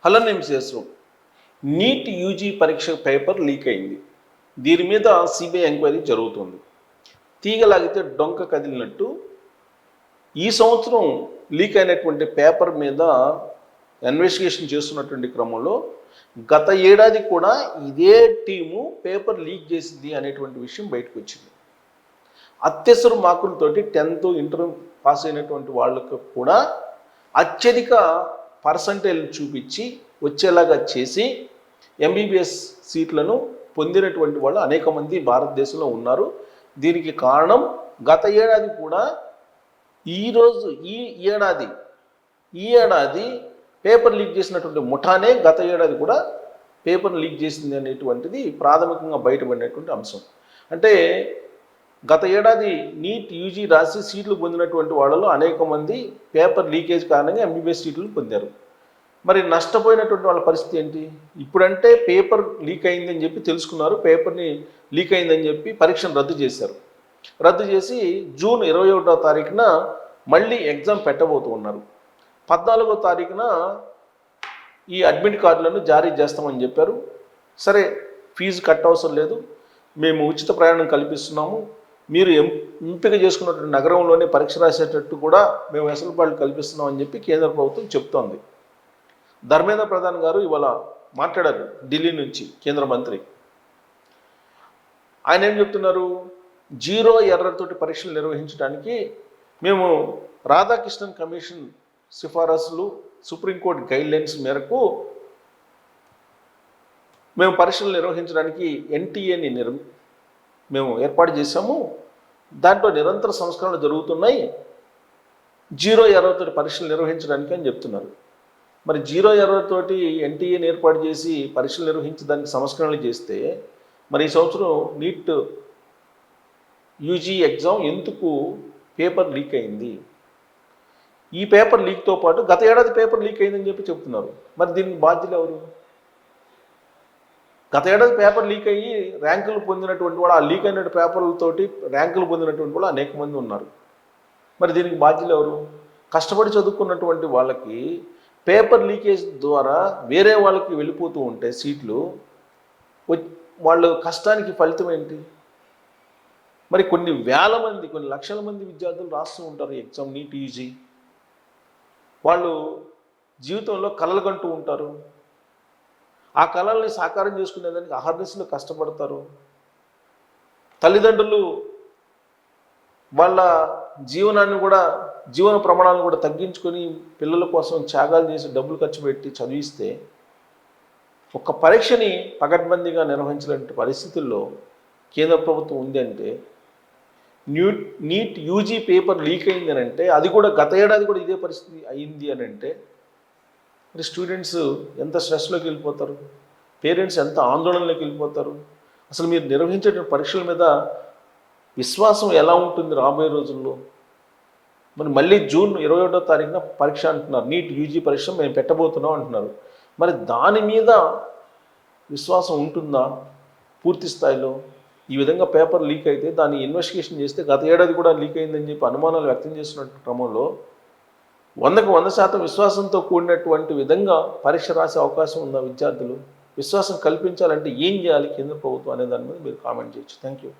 Hello నిమిషేశ్వరం, NEET UG పరీక్ష paper leak అయింది. దీని మీద సిబిఐ ఎంక్వైరీ జరుగుతుంది. తీగలాగితే డొంక కదిలినట్టు ఈ సంవత్సరం లీక్ అయినటువంటి పేపర్ మీద ఇన్వెస్టిగేషన్ చేస్తున్నటువంటి క్రమంలో గత ఏడాది కూడా ఇదే టీము పేపర్ లీక్ చేసింది అనేటువంటి విషయం బయటకు వచ్చింది. అత్యవసర మార్కులతోటి 10th ఇంటర్ పాస్ అయినటువంటి వాళ్ళకు కూడా అత్యధిక పర్సంటేజ్ చూపించి వచ్చేలాగా చేసి ఎంబీబీఎస్ సీట్లను పొందినటువంటి వాళ్ళు అనేక మంది భారతదేశంలో ఉన్నారు. దీనికి కారణం గత ఏడాది కూడా ఈ ఏడాది పేపర్ లీక్ చేసినటువంటి ముఠానే గత ఏడాది కూడా పేపర్ లీక్ చేసింది అనేటువంటిది ప్రాథమికంగా బయటపడినటువంటి అంశం. అంటే గత ఏడాది నీట్ యూజీ రాసి సీట్లు పొందినటువంటి వాళ్ళలో అనేక మంది పేపర్ లీకేజ్ కారణంగా ఎంబీబీఎస్ సీట్లు పొందారు. మరి నష్టపోయినటువంటి వాళ్ళ పరిస్థితి ఏంటి? ఇప్పుడంటే పేపర్ లీక్ అయిందని చెప్పి తెలుసుకున్నారు, పేపర్ని లీక్ అయిందని చెప్పి పరీక్షను రద్దు చేశారు. రద్దు చేసి జూన్ 21వ తారీఖున మళ్ళీ ఎగ్జామ్ పెట్టబోతూ ఉన్నారు. 14వ తారీఖున ఈ అడ్మిట్ కార్డులను జారీ చేస్తామని చెప్పారు. సరే, ఫీజు కట్టవసరం లేదు, మేము ఉచిత ప్రయాణం కల్పిస్తున్నాము, మీరు ఎంపిక చేసుకున్నటువంటి నగరంలోనే పరీక్ష రాసేటట్టు కూడా మేము వెసులుబాట్లు కల్పిస్తున్నాం అని చెప్పి కేంద్ర ప్రభుత్వం చెప్తోంది. ధర్మేంద్ర ప్రధాన్ గారు ఇవాళ మాట్లాడారు ఢిల్లీ నుంచి, కేంద్ర మంత్రి. ఆయన ఏం చెప్తున్నారు? 0 ఎర్రతోటి పరీక్షలు నిర్వహించడానికి మేము రాధాకృష్ణన్ కమిషన్ సిఫారసులు, సుప్రీంకోర్టు గైడ్లైన్స్ మేరకు మేము పరీక్షలు నిర్వహించడానికి ఎన్టీఏని మేము ఏర్పాటు చేశాము. దాంట్లో నిరంతర సంస్కరణలు జరుగుతున్నాయి. 0 ఎర్రతోటి పరీక్షలు నిర్వహించడానికి అని చెప్తున్నారు. మరి 0 ఎర్రతోటి ఎన్టీఏని ఏర్పాటు చేసి పరీక్షలు నిర్వహించడానికి సంస్కరణలు చేస్తే మరి ఈ సంవత్సరం నీట్ యూజీ ఎగ్జామ్ ఎందుకు పేపర్ లీక్ అయింది? ఈ పేపర్ లీక్తో పాటు గత ఏడాది పేపర్ లీక్ అయిందని చెప్పి చెప్తున్నారు. మరి దీనికి బాధ్యులు ఎవరు? గత ఏడాది పేపర్ లీక్ అయ్యి ర్యాంకులు పొందినటువంటి వాళ్ళు, ఆ లీక్ అయిన పేపర్లతోటి ర్యాంకులు పొందినటువంటి వాళ్ళు అనేక మంది ఉన్నారు. మరి దీనికి బాధ్యులు ఎవరు? కష్టపడి చదువుకున్నటువంటి వాళ్ళకి పేపర్ లీకేజ్ ద్వారా వేరే వాళ్ళకి వెళ్ళిపోతూ ఉంటే సీట్లు, వాళ్ళు కష్టానికి ఫలితం ఏంటి? మరి కొన్ని వేల మంది, కొన్ని లక్షల మంది విద్యార్థులు రాస్తూ ఉంటారు ఎగ్జామ్, నీట్ యూజీ. వాళ్ళు జీవితంలో కలలు కంటూ ఉంటారు. ఆ కళల్ని సాకారం చేసుకునేదానికి అహర్నిశలు కష్టపడతారు. తల్లిదండ్రులు వాళ్ళ జీవన ప్రమాణాలను కూడా తగ్గించుకొని పిల్లల కోసం త్యాగాలు చేసి డబ్బులు ఖర్చు పెట్టి చదివిస్తే ఒక పరీక్షని పకడ్బందీగా నిర్వహించలేని పరిస్థితుల్లో కేంద్ర ప్రభుత్వం ఉంది అంటే, నీట్ యూజీ పేపర్ లీక్ అయింది అని అంటే, అది కూడా గత ఏడాది కూడా ఇదే పరిస్థితి అయింది అని అంటే, మరి స్టూడెంట్స్ ఎంత స్ట్రెస్లోకి వెళ్ళిపోతారు, పేరెంట్స్ ఎంత ఆందోళనలోకి వెళ్ళిపోతారు. అసలు మీరు నిర్వహించే పరీక్షల మీద విశ్వాసం ఎలా ఉంటుంది రాబోయే రోజుల్లో? మరి మళ్ళీ జూన్ 21వ తారీఖున పరీక్ష అంటున్నారు, నీట్ యూజీ పరీక్ష మేము పెట్టబోతున్నాం అంటున్నారు. మరి దాని మీద విశ్వాసం ఉంటుందా పూర్తి స్థాయిలో? ఈ విధంగా పేపర్ లీక్ అయితే దాన్ని ఇన్వెస్టిగేషన్ చేస్తే గత ఏడాది కూడా లీక్ అయిందని చెప్పి అనుమానాలు వ్యక్తం చేస్తున్న క్రమంలో 100% విశ్వాసంతో కూడినటువంటి విధంగా పరీక్ష రాసే అవకాశం ఉందా విద్యార్థులు? విశ్వాసం కల్పించాలంటే ఏం చేయాలి కేంద్ర ప్రభుత్వం అనే దాని మీద మీరు కామెంట్ చేయొచ్చు. Thank you.